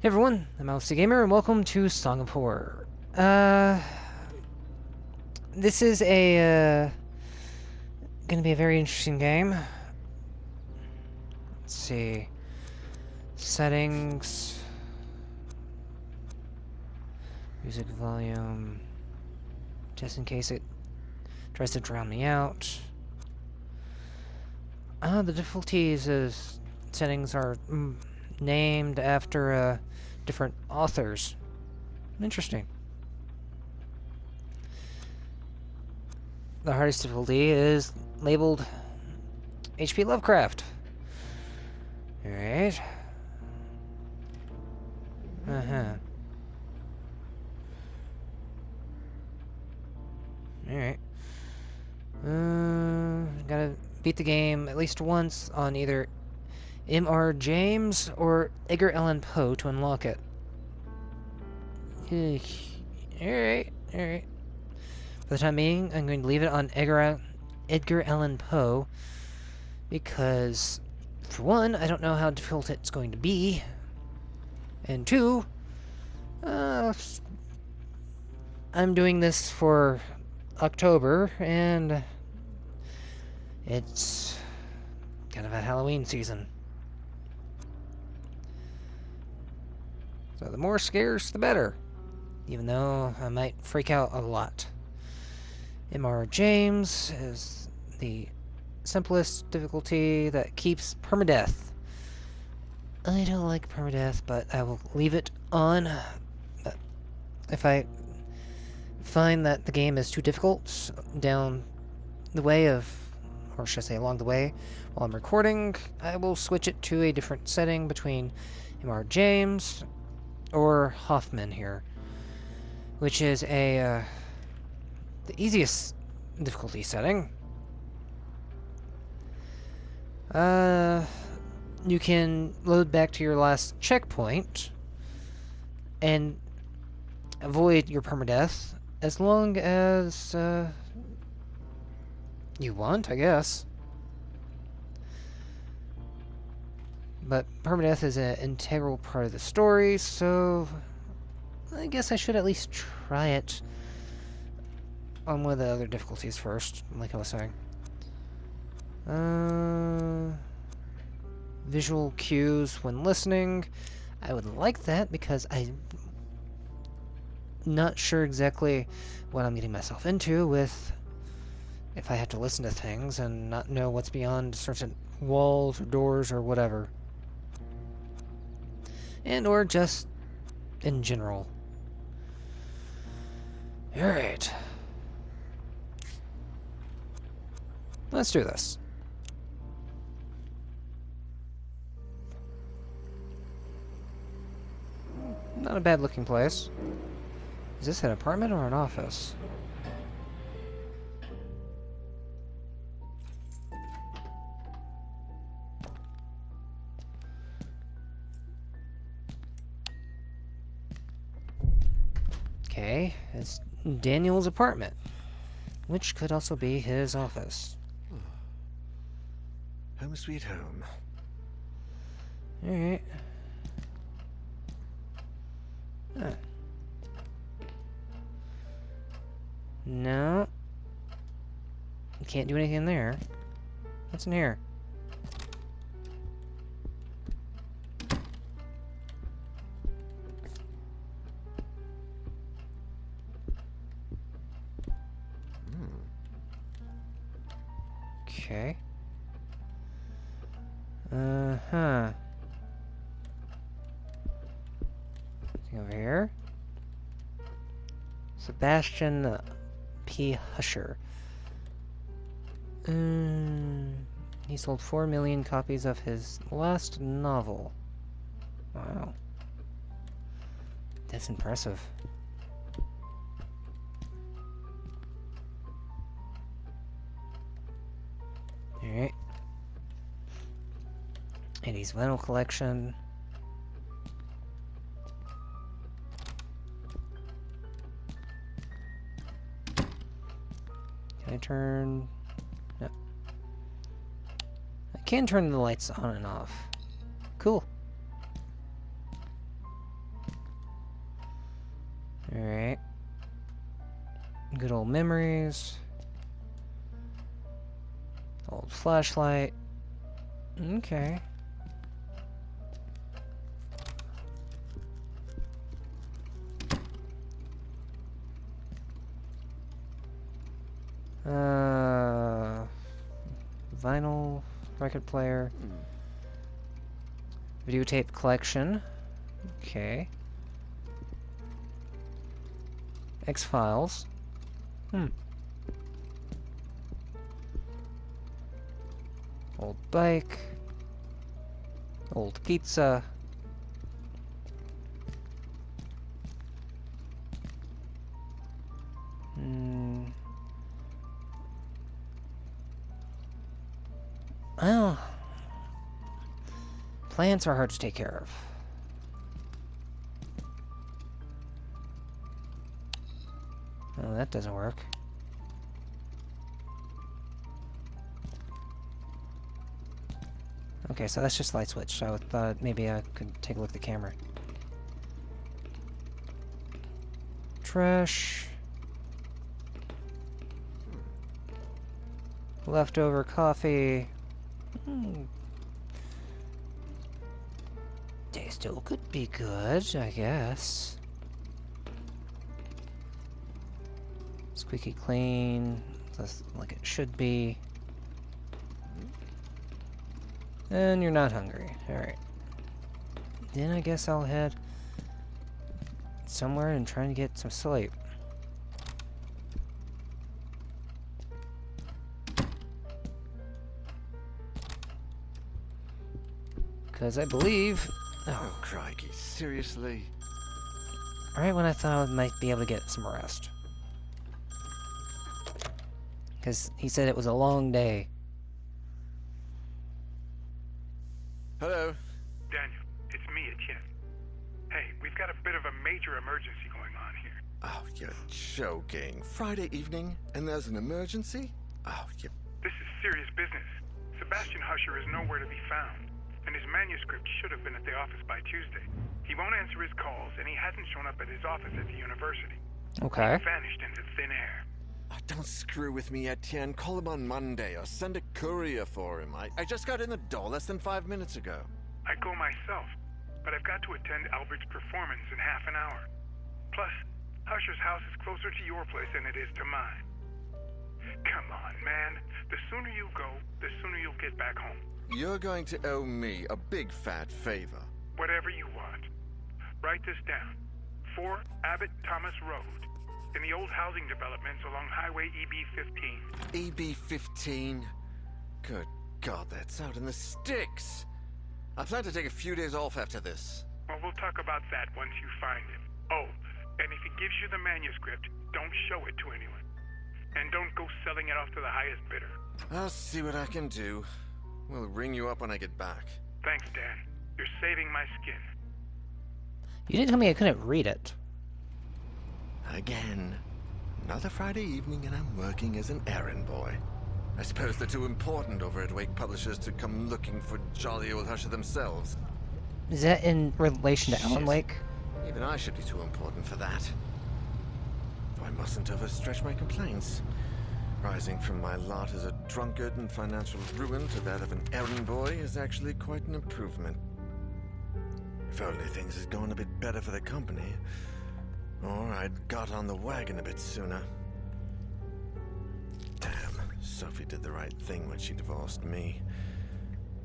Everyone, I'm Mousy Gamer, and welcome to Song of Horror. This is gonna be a very interesting game. Let's see. Settings. Music volume. Just in case it tries to drown me out. The difficulties settings are named after, different authors. Interesting. The hardest difficulty is labeled HP Lovecraft. Alright. Alright. Gotta beat the game at least once on either M.R. James or Edgar Allan Poe to unlock it. Alright. For the time being, I'm going to leave it on Edgar Allan Poe because, for one, I don't know how difficult it's going to be, and two, I'm doing this for October, and it's kind of a Halloween season. So the more scares, the better, even though I might freak out a lot. M.R. James is the simplest difficulty that keeps permadeath. I don't like permadeath, but I will leave it on. If I find that the game is too difficult down the way of, or should I say along the way, while I'm recording, I will switch it to a different setting between M.R. James or Hoffman here, which is the easiest difficulty setting. You can load back to your last checkpoint and avoid your permadeath as long as you want, I guess. But permadeath is an integral part of the story, so I guess I should at least try it on one of the other difficulties first, like I was saying. Visual cues when listening. I would like that because I'm not sure exactly what I'm getting myself into with if I have to listen to things and not know what's beyond certain walls or doors or whatever. And or just in general. Alright. Let's do this. Not a bad looking place. Is this an apartment or an office? Okay, it's Daniel's apartment, which could also be his office. Home sweet home. Alright. Huh. No. You can't do anything there. What's in here? Okay. Uh-huh. Anything over here? Sebastian P. Husher. He sold 4 million copies of his last novel. Wow. That's impressive. Alright. And his vinyl collection. Can I turn... No. I can turn the lights on and off. Cool. Alright. Good old memories. Old flashlight. Okay. Vinyl record player. Videotape collection. Okay. X-Files. Old bike. Old pizza. Well, plants are hard to take care of. Oh, that doesn't work. Okay, so that's just light switch. So I thought maybe I could take a look at the camera. Trash. Leftover coffee. Day still could be good, I guess. Squeaky clean, just like it should be. And you're not hungry. Alright. Then I guess I'll head somewhere and try and get some sleep. Because I believe... Oh, crikey, seriously? Right when I thought I might be able to get some rest. Because he said it was a long day. Hello? Daniel, it's me, Etienne. Hey, we've got a bit of a major emergency going on here. Oh, you're joking. Friday evening, and there's an emergency? Oh, you... This is serious business. Sebastian Husher is nowhere to be found, and his manuscript should have been at the office by Tuesday. He won't answer his calls, and he hasn't shown up at his office at the university. Okay. He vanished into thin air. Oh, don't screw with me, Etienne. Call him on Monday, or send a courier for him. I just got in the door less than 5 minutes ago. I'd go myself, but I've got to attend Albert's performance in half an hour. Plus, Husher's house is closer to your place than it is to mine. Come on, man. The sooner you go, the sooner you'll get back home. You're going to owe me a big fat favor. Whatever you want. Write this down. 4 Abbott Thomas Road, in the old housing developments along Highway EB-15. EB-15? Good God, that's out in the sticks. I plan to take a few days off after this. Well, we'll talk about that once you find him. Oh, and if he gives you the manuscript, don't show it to anyone. And don't go selling it off to the highest bidder. I'll see what I can do. We'll ring you up when I get back. Thanks, Dan. You're saving my skin. You didn't tell me I couldn't read it. Again. Another Friday evening and I'm working as an errand boy. I suppose they're too important over at Wake Publishers to come looking for jolly old Husher themselves. Is that in relation to Alan Shit. Wake? Even I should be too important for that. Though I mustn't overstretch my complaints. Rising from my lot as a drunkard and financial ruin to that of an errand boy is actually quite an improvement. If only things had gone a bit better for the company, or I'd got on the wagon a bit sooner. Damn, Sophie did the right thing when she divorced me.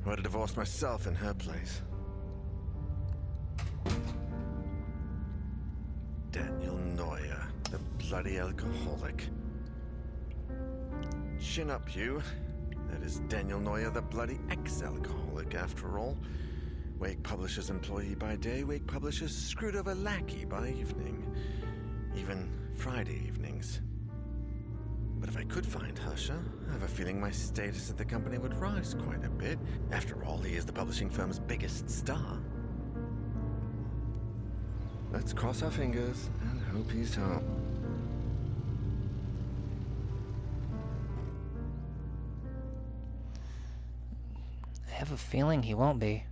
I would have divorced myself in her place. Daniel Neuer, the bloody alcoholic. Chin up, you. That is Daniel Neuer, the bloody ex-alcoholic, after all. Wake Publishers employee by day, Wake Publishers screwed over lackey by evening. Even Friday evenings. But if I could find Husher, I have a feeling my status at the company would rise quite a bit. After all, he is the publishing firm's biggest star. Let's cross our fingers and hope he's home. I have a feeling he won't be.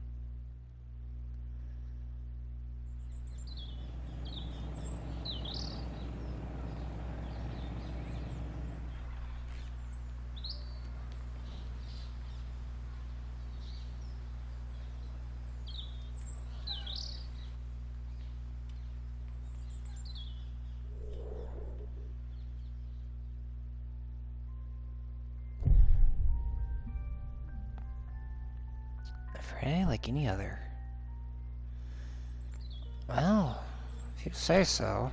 pretty like any other. Well, if you say so.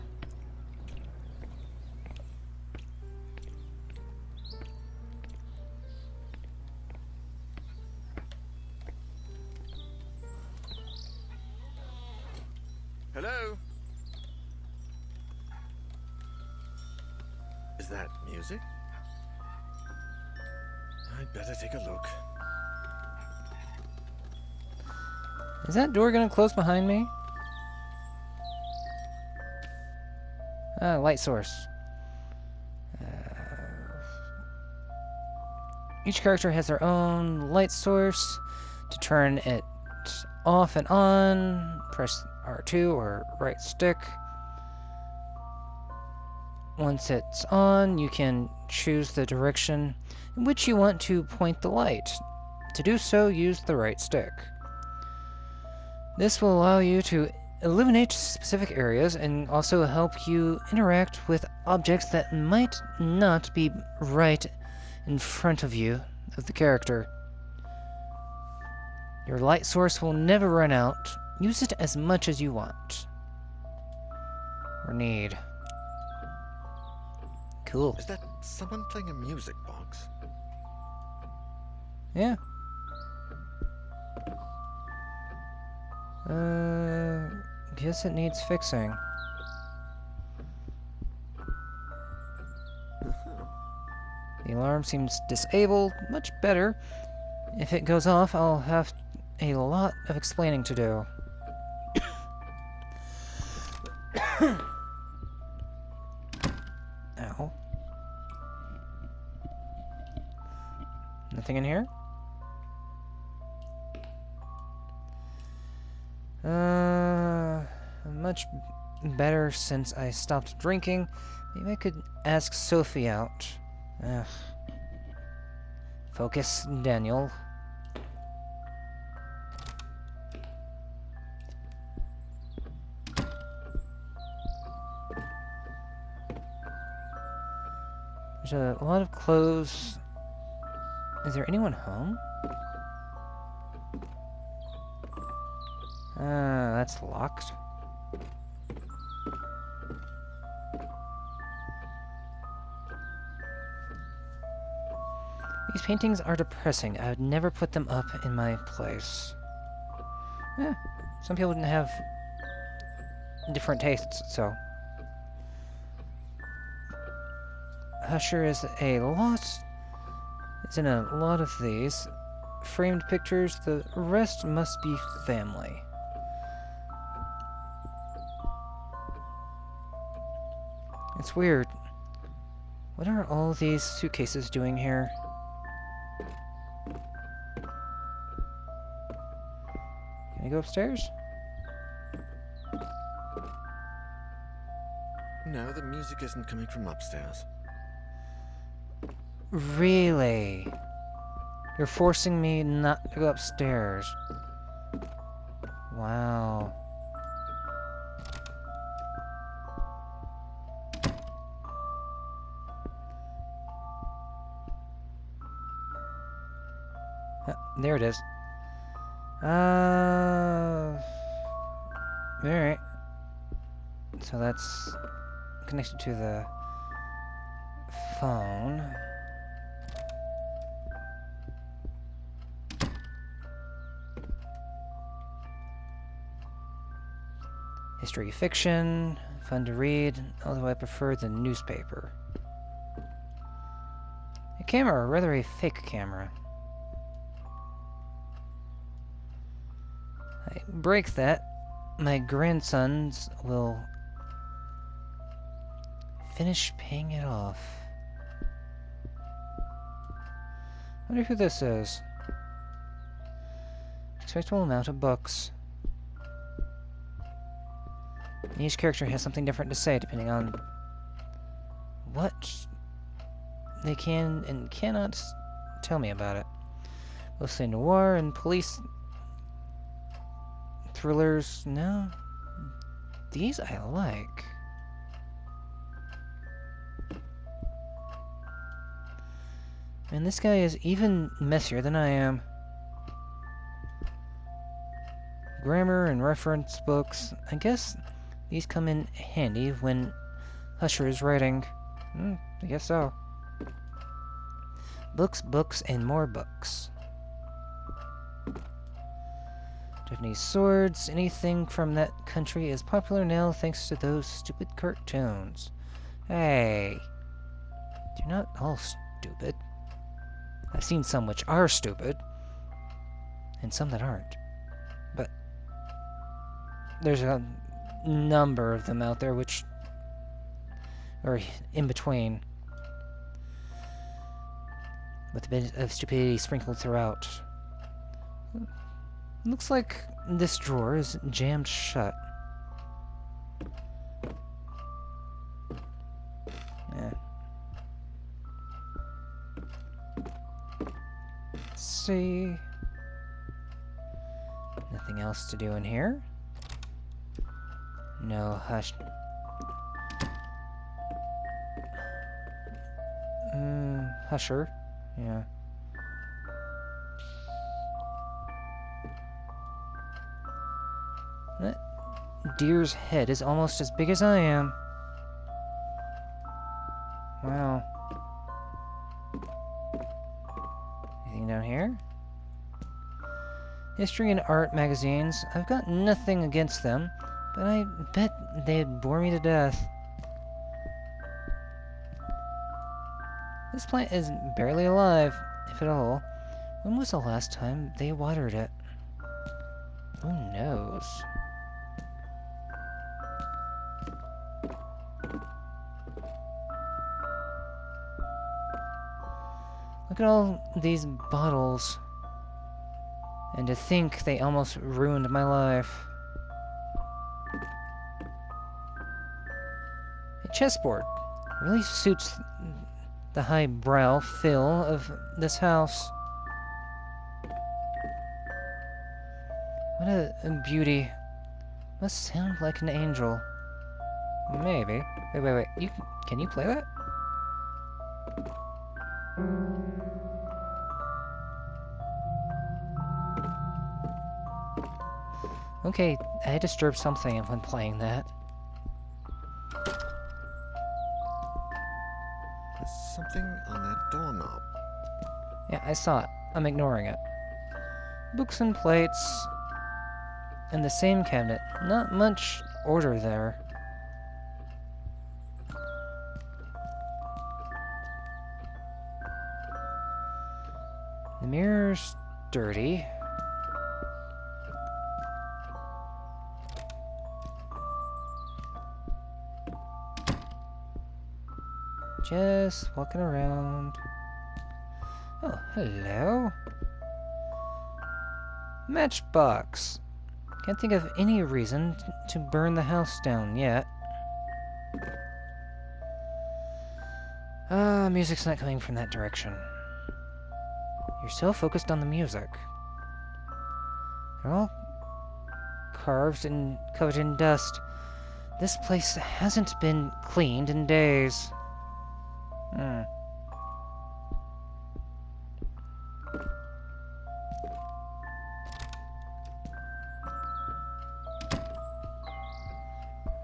Hello? Is that music? I'd better take a look. Is that door gonna close behind me? Ah, light source. Each character has their own light source. To turn it off and on, press R2 or right stick. Once it's on, you can choose the direction in which you want to point the light. To do so, use the right stick. This will allow you to illuminate specific areas and also help you interact with objects that might not be right in front of you, of the character. Your light source will never run out. Use it as much as you want. Or need. Cool. Is that someone playing a music box? Yeah. Guess it needs fixing. The alarm seems disabled. Much better. If it goes off, I'll have a lot of explaining to do. Ow. Nothing in here? Much better since I stopped drinking. Maybe I could ask Sophie out. Ugh. Focus, Daniel. There's a lot of clothes. Is there anyone home? That's locked. These paintings are depressing. I would never put them up in my place. Yeah, some people didn't have different tastes, so. Usher is in a lot of these. Framed pictures, the rest must be family. It's weird. What are all these suitcases doing here? Can I go upstairs? No, the music isn't coming from upstairs. Really? You're forcing me not to go upstairs. Wow. There it is. Alright. So that's connected to the phone. History fiction, fun to read, although I prefer the newspaper. A camera, or rather a fake camera. I break that, my grandsons will finish paying it off. Wonder who this is. Respectable amount of books. Each character has something different to say depending on what they can and cannot tell me about it. Mostly noir and police thrillers. No. These I like. And this guy is even messier than I am. grammar and reference books. I guess these come in handy when Husher is writing. I guess so. Books, books, and more books. Japanese swords, anything from that country is popular now thanks to those stupid cartoons. Hey, you're not all stupid. I've seen some which are stupid, and some that aren't. But there's a number of them out there which are in between, with a bit of stupidity sprinkled throughout. Looks like this drawer is jammed shut. Yeah. Let's see. Nothing else to do in here. No hush. Husher. Yeah. That deer's head is almost as big as I am. Wow. Anything down here? History and art magazines. I've got nothing against them, but I bet they'd bore me to death. This plant is barely alive, if at all. When was the last time they watered it? Who knows? Look at all these bottles. And to think they almost ruined my life. A chessboard really suits the highbrow feel of this house. What a beauty. Must sound like an angel. Maybe. Wait. Can you play that? Okay, I disturbed something when playing that. There's something on that doorknob. Yeah, I saw it. I'm ignoring it. Books and plates. In the same cabinet. Not much order there. The mirror's dirty. Just walking around. Oh, hello. Matchbox. Can't think of any reason to burn the house down yet. Music's not coming from that direction. You're so focused on the music. They're all carved and covered in dust. This place hasn't been cleaned in days.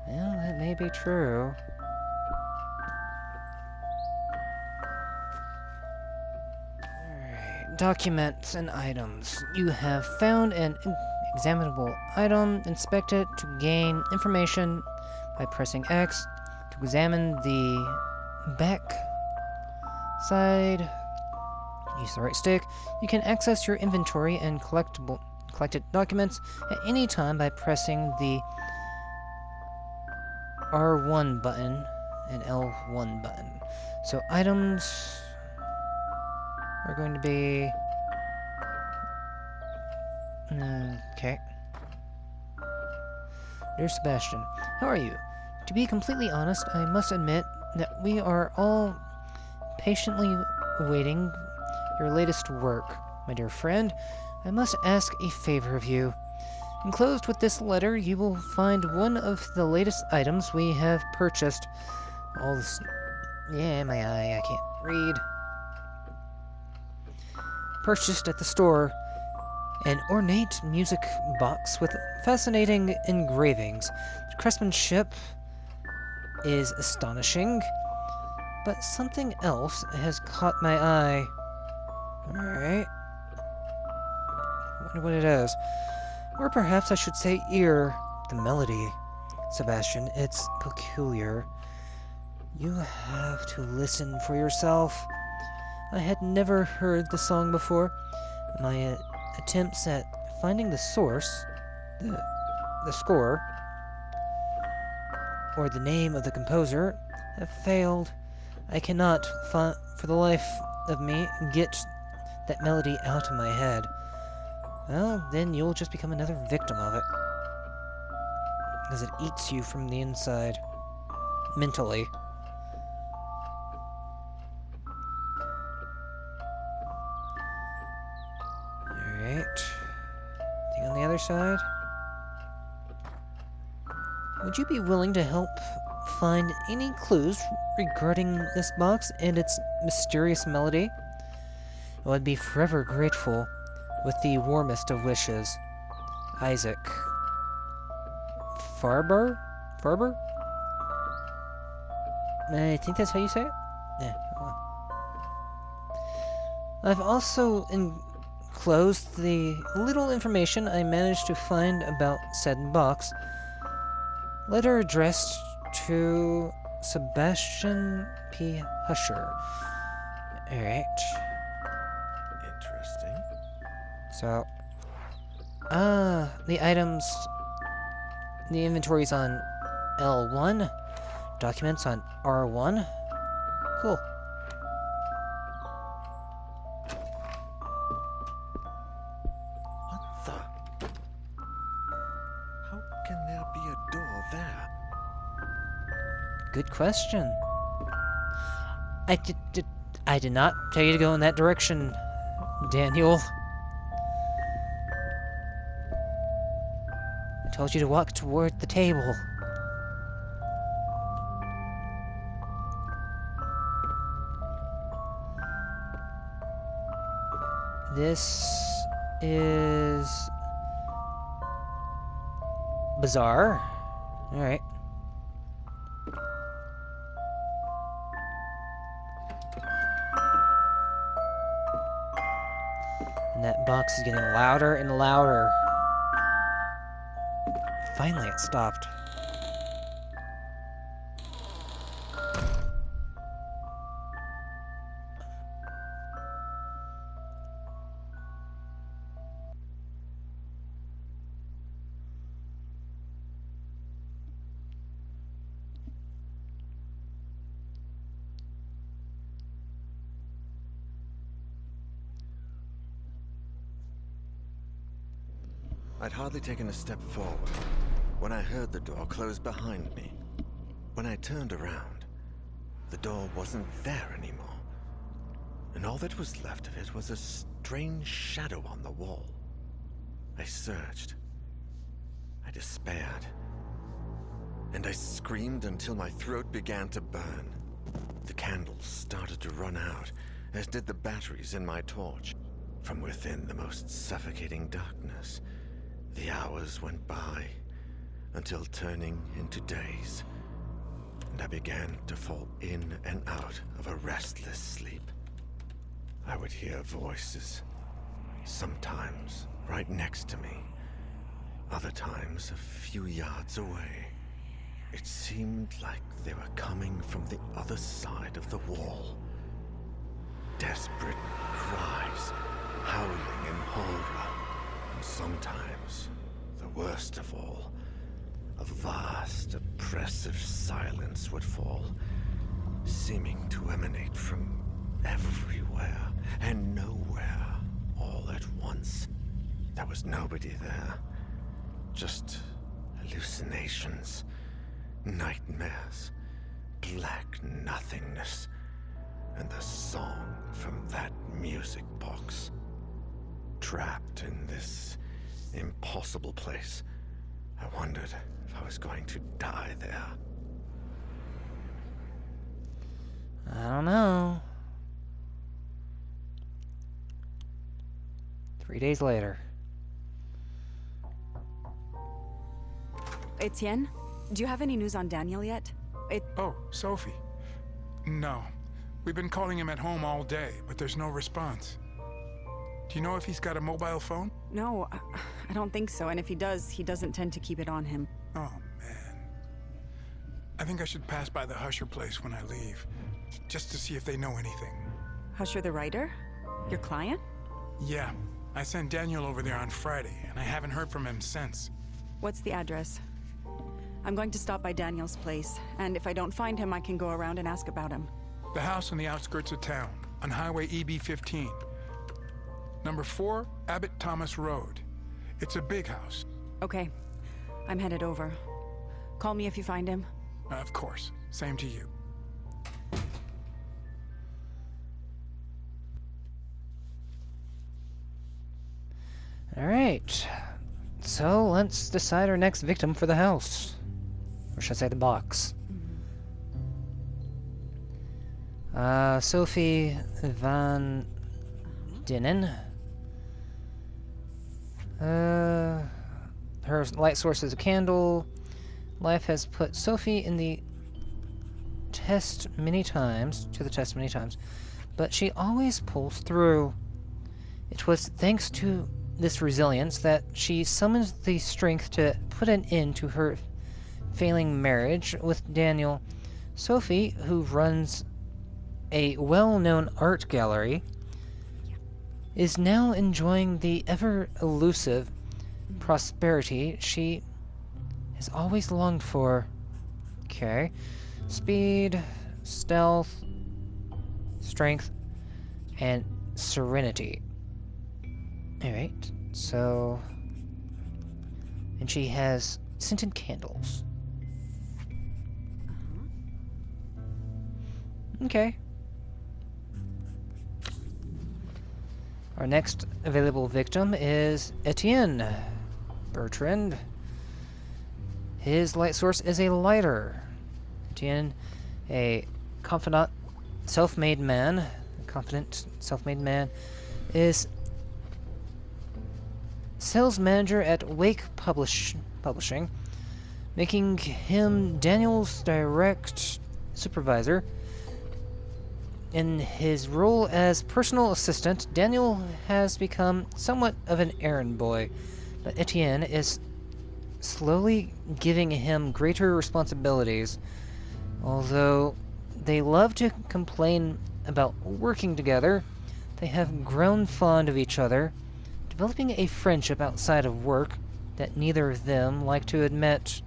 Well, that may be true. Alright, documents and items. You have found an examinable item. Inspect it to gain information by pressing X. To examine the back side, use the right stick. You can access your inventory and collected documents at any time by pressing the R1 button and L1 button. So items are going to be... okay. Dear Sebastian, how are you? To be completely honest, I must admit that we are all patiently awaiting your latest work. My dear friend, I must ask a favor of you. Enclosed with this letter, you will find one of the latest items we have purchased. All this... yeah, my eye, I can't read. Purchased at the store. An ornate music box with fascinating engravings. The craftsmanship is astonishing, but something else has caught my eye. Alright. Wonder what it is. Or perhaps I should say ear. The melody. Sebastian, it's peculiar. You have to listen for yourself. I had never heard the song before. My attempts at finding the source, the score, or the name of the composer have failed. I cannot, for the life of me, get that melody out of my head. Well, then you'll just become another victim of it. As it eats you from the inside. Mentally. Alright. Thing on the other side? Would you be willing to help find any clues regarding this box and its mysterious melody? I would be forever grateful, with the warmest of wishes. Isaac. Farber? Farber? I think that's how you say it? Yeah. Well. I've also enclosed the little information I managed to find about said box. Letter addressed to Sebastian P. Husher. Alright. Interesting. So, the items, the inventory's on L1, documents on R1. Cool. What the? How can there be a door there? Good question. I did not tell you to go in that direction, Daniel. I told you to walk toward the table. This is bizarre. Alright. And that box is getting louder and louder. Finally, it stopped. I'd hardly taken a step forward when I heard the door close behind me. When I turned around, the door wasn't there anymore, and all that was left of it was a strange shadow on the wall. I searched. I despaired. And I screamed until my throat began to burn. The candles started to run out, as did the batteries in my torch. From within the most suffocating darkness, the hours went by, until turning into days, and I began to fall in and out of a restless sleep. I would hear voices, sometimes right next to me, other times a few yards away. It seemed like they were coming from the other side of the wall. Desperate cries, howling in horror, and sometimes, the worst of all, a vast, oppressive silence would fall, seeming to emanate from everywhere and nowhere all at once. There was nobody there, just hallucinations, nightmares, black nothingness, and the song from that music box. Trapped in this impossible place, I wondered if I was going to die there. I don't know. 3 days later. Etienne, do you have any news on Daniel yet? Oh, Sophie. No. We've been calling him at home all day, but there's no response. Do you know if he's got a mobile phone? No, I don't think so, and if he does, he doesn't tend to keep it on him. Oh, man. I think I should pass by the Husher place when I leave, just to see if they know anything. Husher the writer? Your client? Yeah. I sent Daniel over there on Friday, and I haven't heard from him since. What's the address? I'm going to stop by Daniel's place, and if I don't find him, I can go around and ask about him. The house on the outskirts of town, on Highway EB-15. Number 4, Abbott Thomas Road. It's a big house. Okay. I'm headed over. Call me if you find him. Of course. Same to you. Alright. So, let's decide our next victim for the house. Or should I say the box. Sophie van Dinnen. Her light source is a candle. Life has put Sophie in the test many times, but she always pulls through. It was thanks to this resilience that she summoned the strength to put an end to her failing marriage with Daniel. Sophie, who runs a well-known art gallery, is now enjoying the ever-elusive prosperity she has always longed for. Okay. Speed, stealth, strength, and serenity. Alright, so... And she has scented candles. Okay. Our next available victim is Etienne Bertrand. His light source is a lighter. Etienne, a confident, self-made man, is sales manager at Wake Publishing, making him Daniel's direct supervisor. In his role as personal assistant, Daniel has become somewhat of an errand boy, but Etienne is slowly giving him greater responsibilities. Although they love to complain about working together, they have grown fond of each other, developing a friendship outside of work that neither of them like to admit.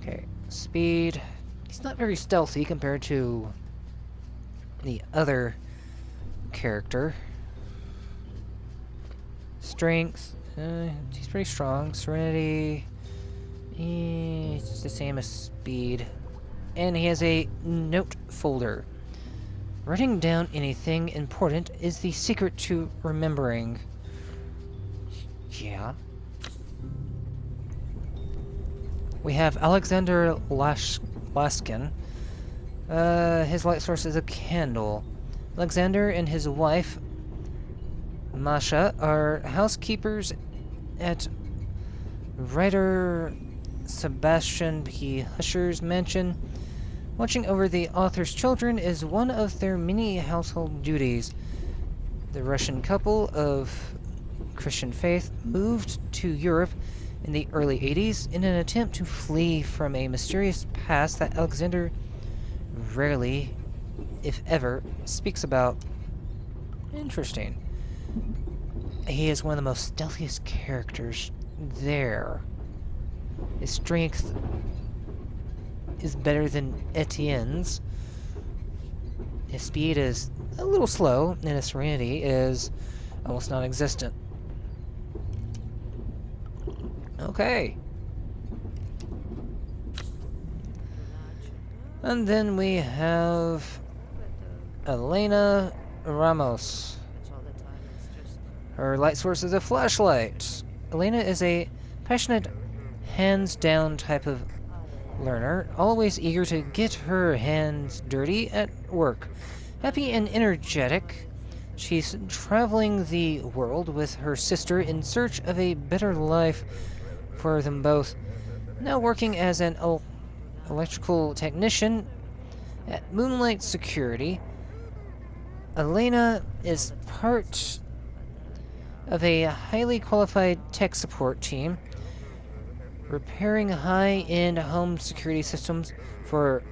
Okay, speed. He's not very stealthy compared to the other character. Strength. He's pretty strong. Serenity. It's the same as speed. And he has a note folder. Writing down anything important is the secret to remembering. Yeah. We have Alexander Laskin. His light source is a candle. Alexander and his wife, Masha, are housekeepers at writer Sebastian P. Husher's mansion. Watching over the author's children is one of their many household duties. The Russian couple of Christian faith moved to Europe in the early 80s in an attempt to flee from a mysterious past that Alexander rarely, if ever, speaks about. Interesting. He is one of the most stealthiest characters there. His strength is better than Etienne's. His speed is a little slow, and his serenity is almost non-existent. Okay. And then we have Elena Ramos. Her light source is a flashlight. Elena is a passionate, hands-down type of learner, always eager to get her hands dirty at work. Happy and energetic, she's traveling the world with her sister in search of a better life for them both. Now working as an electrical technician at Moonlight Security, Elena is part of a highly qualified tech support team repairing high-end home security systems for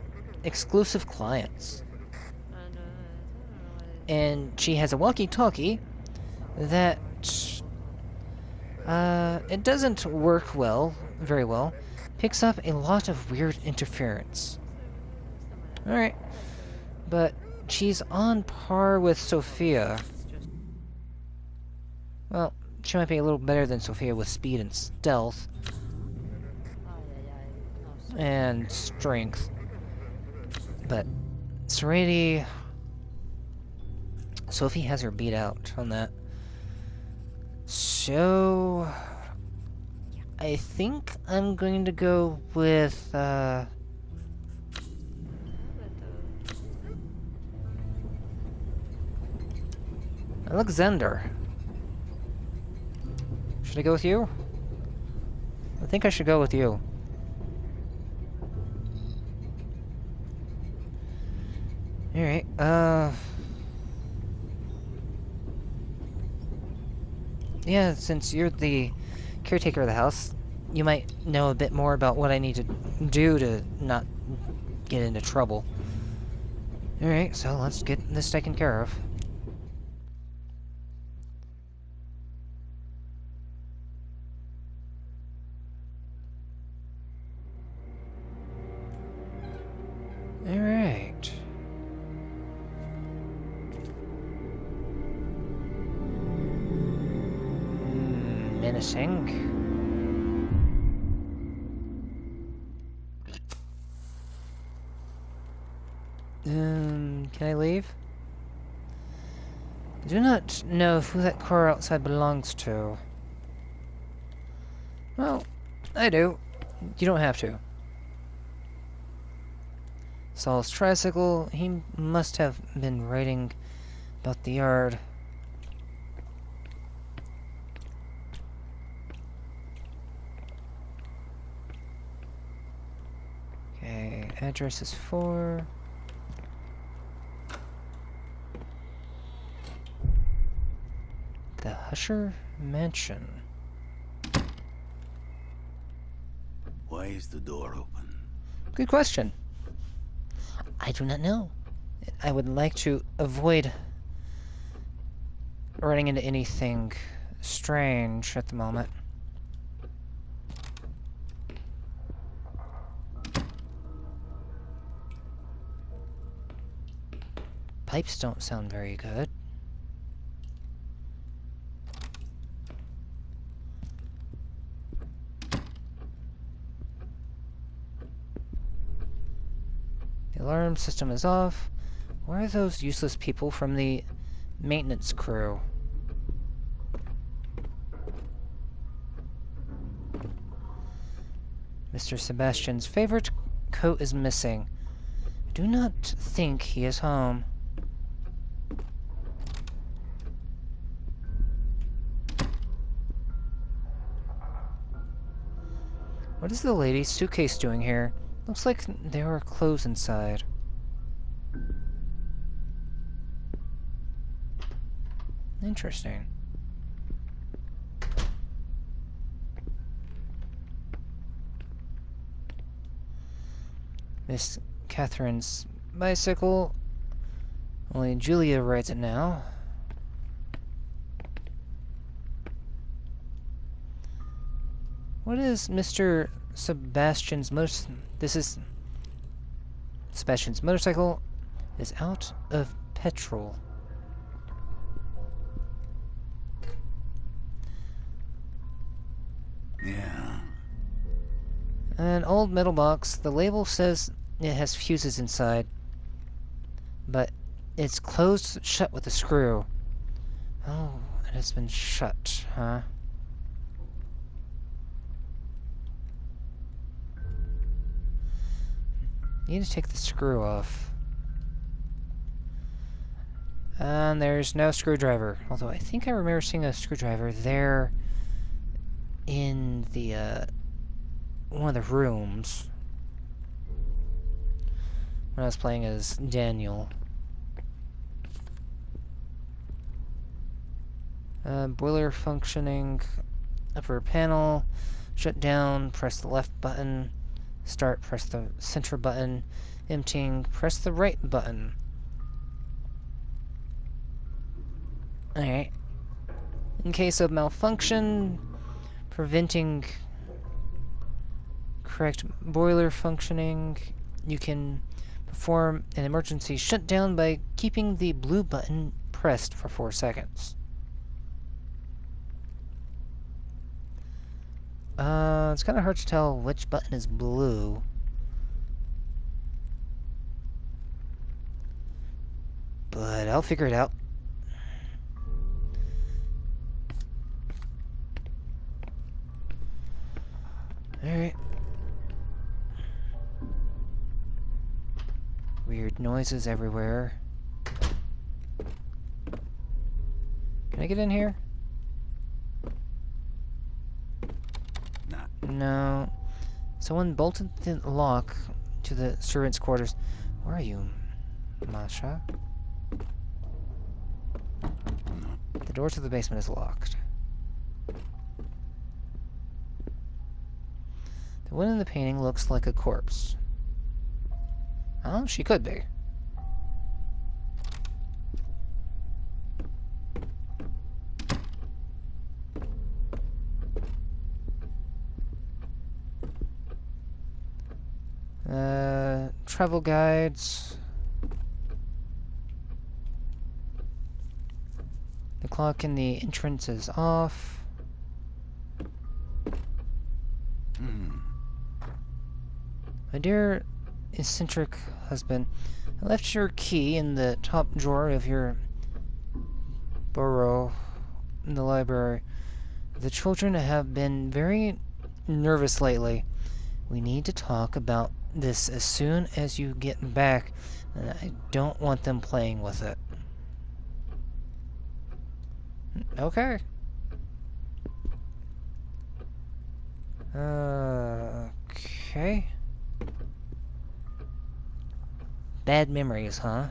exclusive clients. And she has a walkie-talkie that it doesn't work very well. Picks up a lot of weird interference. Alright. But she's on par with Sophia. Well, she might be a little better than Sophia with speed and stealth. And strength. But Serenity... Sophie has her beat out on that. So... I think I'm going to go with, Alexander. Should I go with you? I think I should go with you. Alright, yeah, since you're the caretaker of the house, you might know a bit more about what I need to do to not get into trouble. Alright, so let's get this taken care of. Alright. Menacing. Can I leave? I do not know who that car outside belongs to. Well, I do. You don't have to. Saul's tricycle. He must have been riding about the yard. Okay, address is 4. The Husher Mansion. Why is the door open? Good question. I do not know. I would like to avoid running into anything strange at the moment. Pipes don't sound very good. The alarm system is off. Where are those useless people from the maintenance crew? Mr. Sebastian's favorite coat is missing. I do not think he is home. What is the lady's suitcase doing here? Looks like there are clothes inside. Interesting. Miss Catherine's bicycle. Only Julia rides it now. What is Mr. Sebastian's This is... Sebastian's motorcycle is out of petrol. Yeah. An old metal box. The label says it has fuses inside, but it's closed shut with a screw. Oh, it has been shut, huh? Need to take the screw off. And there's no screwdriver. Although I think I remember seeing a screwdriver there in the one of the rooms when I was playing as Daniel. Boiler functioning. Upper panel. Shut down. Press the left button. Start. Press the center button. Emptying. Press the right button. Alright. In case of malfunction, preventing correct boiler functioning, you can perform an emergency shutdown by keeping the blue button pressed for 4 seconds. It's kind of hard to tell which button is blue. But I'll figure it out. Alright. Weird noises everywhere. Can I get in here? No. Someone bolted the lock to the servants' quarters. Where are you, Masha? The door to the basement is locked. The woman in the painting looks like a corpse. Oh, she could be. Travel guides. The clock in the entrance is off. My dear eccentric husband, I left your key in the top drawer of your bureau in the library. The children have been very nervous lately. We need to talk about this as soon as you get back, and I don't want them playing with it. Okay. Okay. Bad memories, huh?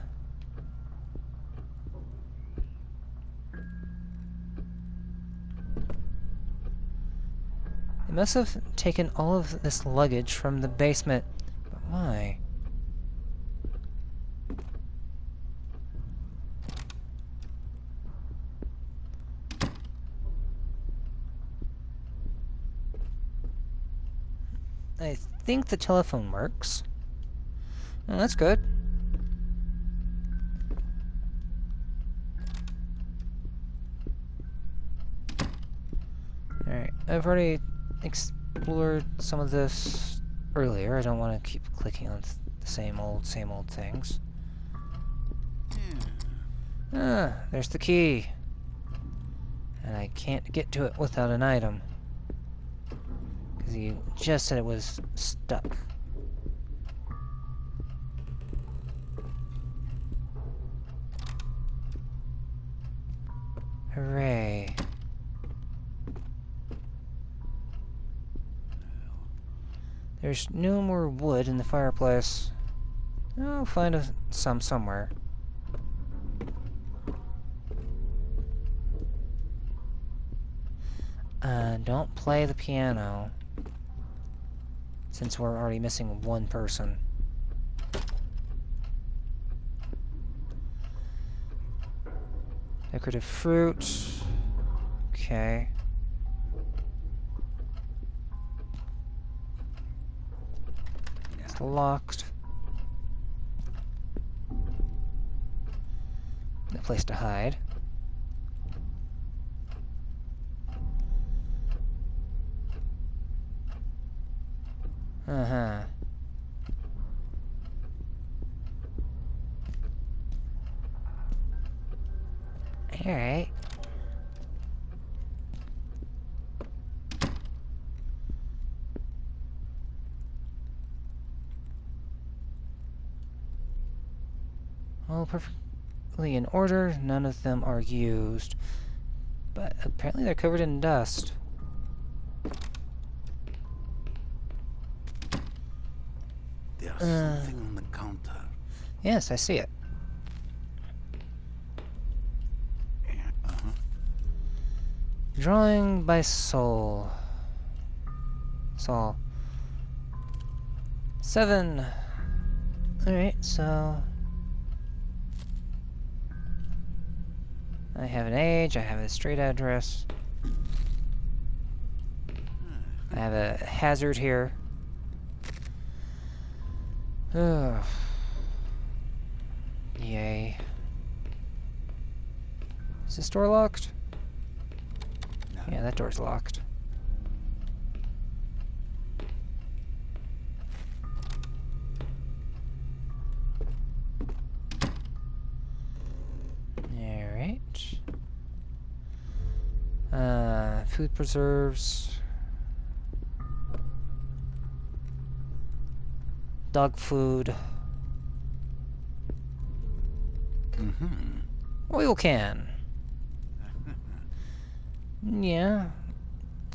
They must have taken all of this luggage from the basement. But why? I think the telephone works. Oh, that's good. Alright, I've already explored some of this earlier. I don't want to keep clicking on the same old things. Ah, there's the key. And I can't get to it without an item. Because you just said it was stuck. Hooray. There's no more wood in the fireplace. I'll find some somewhere. Don't play the piano. Since we're already missing one person. Decorative fruit. Okay. It's locked. No place to hide. Uh-huh. Alright. All perfectly in order. None of them are used. But apparently they're covered in dust. Something on the counter. Yes, I see it. Uh-huh. Drawing by Soul. Soul. 7. Alright, so... I have an age, I have a street address. I have a hazard here. Ugh. Yay. Is this door locked? No. Yeah, that door's locked. Alright. Food preserves. Dog food. Mm-hmm. Oil can. Yeah.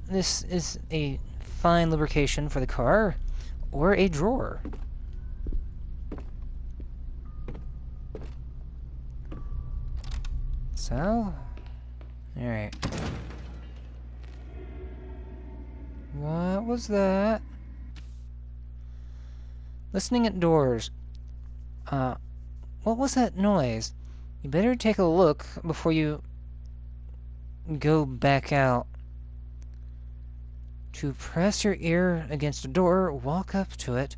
This is a fine lubrication for the car. Or a drawer. So... Alright. What was that? Listening at doors. What was that noise? You better take a look before you go back out. To press your ear against a door, walk up to it.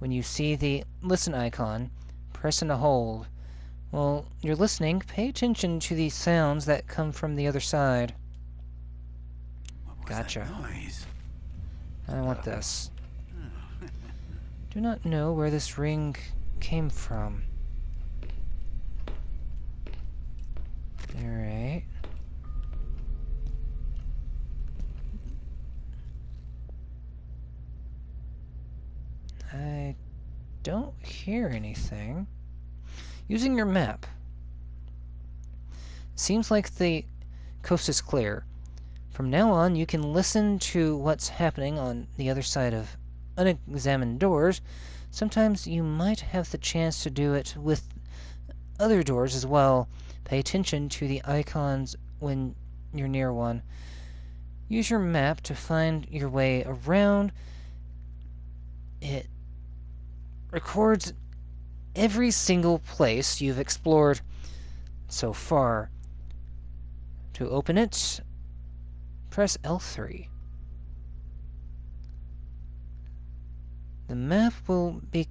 When you see the listen icon, press and hold. While you're listening, pay attention to the sounds that come from the other side. What was Gotcha. that noise? I want this. Do not know where this ring came from. Alright. I don't hear anything. Using your map. Seems like the coast is clear. From now on, you can listen to what's happening on the other side of unexamined doors. Sometimes you might have the chance to do it with other doors as well. Pay attention to the icons when you're near one. Use your map to find your way around. It records every single place you've explored so far. To open it, press L3. The map will be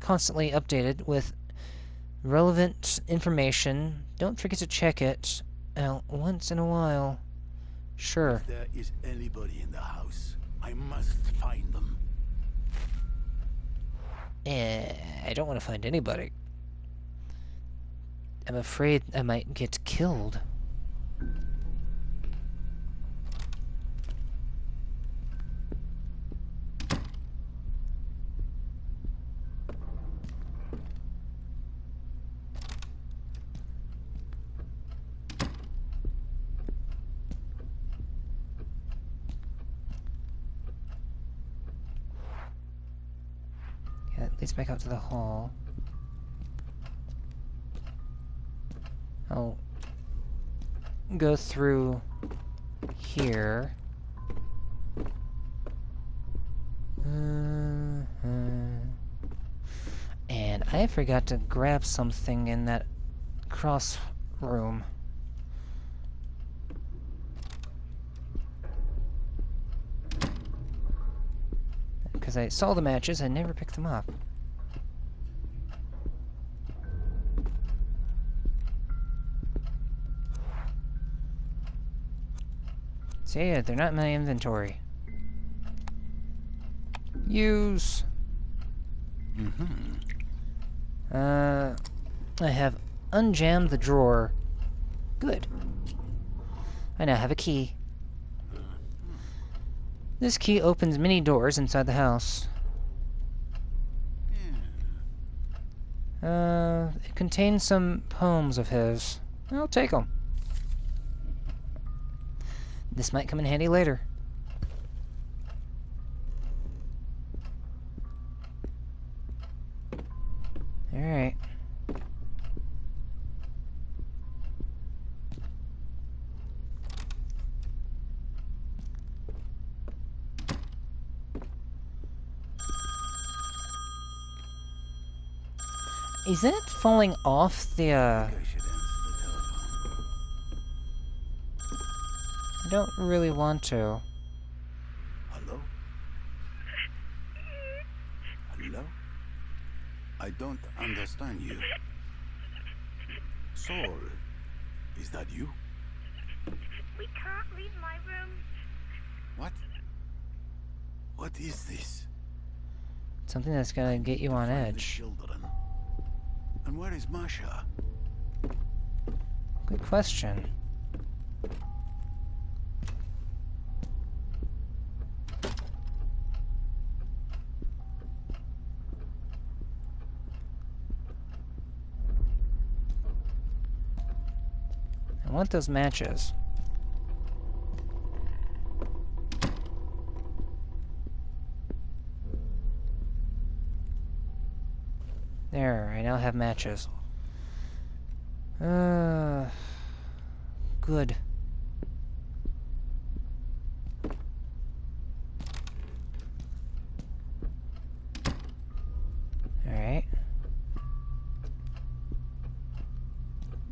constantly updated with relevant information. Don't forget to check it out once in a while. Sure. If there is anybody in the house, I must find them. I don't want to find anybody. I'm afraid I might get killed. Yeah, that leads back out to the hall. I'll go through here. And I forgot to grab something in that cross room. Because I saw the matches, I never picked them up. See, they're not in my inventory. Use. I have unjammed the drawer. Good. I now have a key. This key opens many doors inside the house. It contains some poems of his. I'll take them. This might come in handy later. Alright. Is it falling off the, I should answer the telephone. I don't really want to. Hello? Hello? I don't understand you. Saul, is that you? We can't leave my room. What? What is this? Something that's gonna get you on Find the edge. children. And where is Masha? Good question. I want those matches. There, I now have matches. Good. Alright.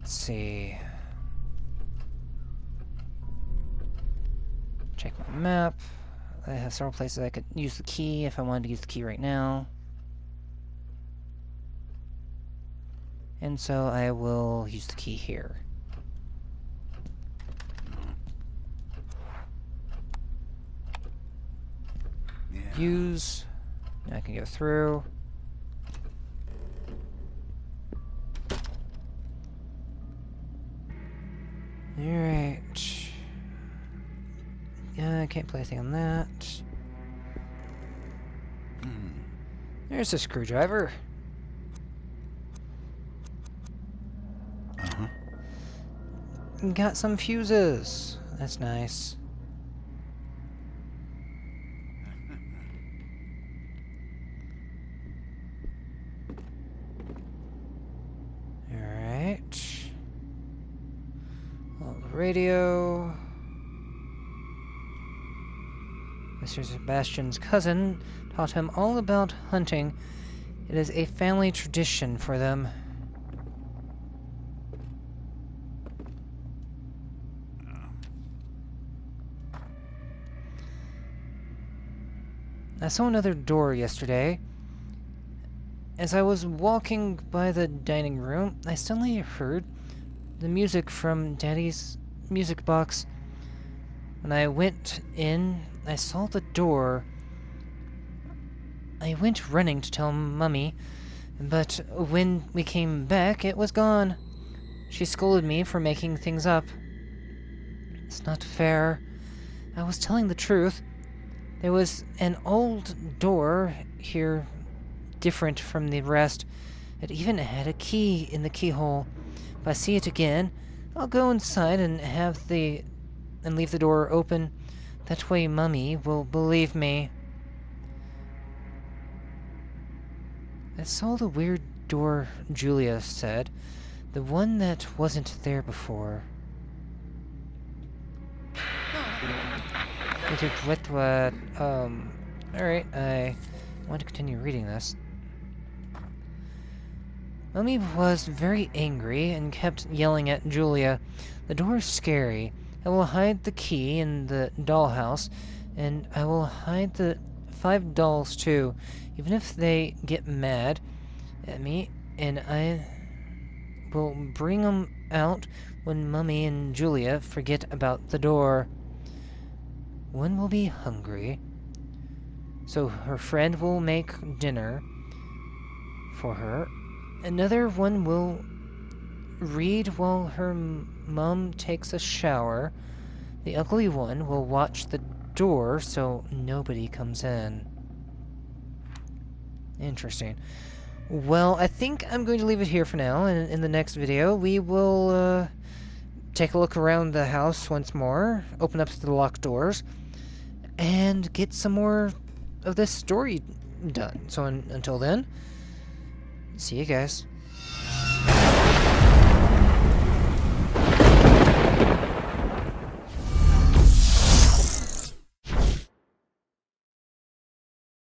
Let's see. Check my map. I have several places I could use the key if I wanted to use the key right now. And so I will use the key here. Yeah. Use. Now I can go through. Alright. Yeah, I can't play anything on that. There's a screwdriver. Uh-huh. Got some fuses. That's nice. Alright. Well, the radio. Mr. Sebastian's cousin taught him all about hunting. It is a family tradition for them. I saw another door yesterday. As I was walking by the dining room, I suddenly heard the music from Daddy's music box. When I went in, I saw the door. I went running to tell Mummy, but when we came back, it was gone. She scolded me for making things up. It's not fair. I was telling the truth. There was an old door here, different from the rest. It even had a key in the keyhole. If I see it again, I'll go inside and leave the door open. That way Mummy will believe me. I saw the weird door Julia said. The one that wasn't there before. Alright, I want to continue reading this. Mummy was very angry and kept yelling at Julia. The door is scary. I will hide the key in the dollhouse, and I will hide the 5 dolls too, even if they get mad at me, and I will bring them out when Mummy and Julia forget about the door. One will be hungry, so her friend will make dinner for her. Another one will read while her mum takes a shower. The ugly one will watch the door so nobody comes in. Interesting. Well, I think I'm going to leave it here for now, and in the next video we will take a look around the house once more, open up the locked doors, and get some more of this story done. So until then, see you guys.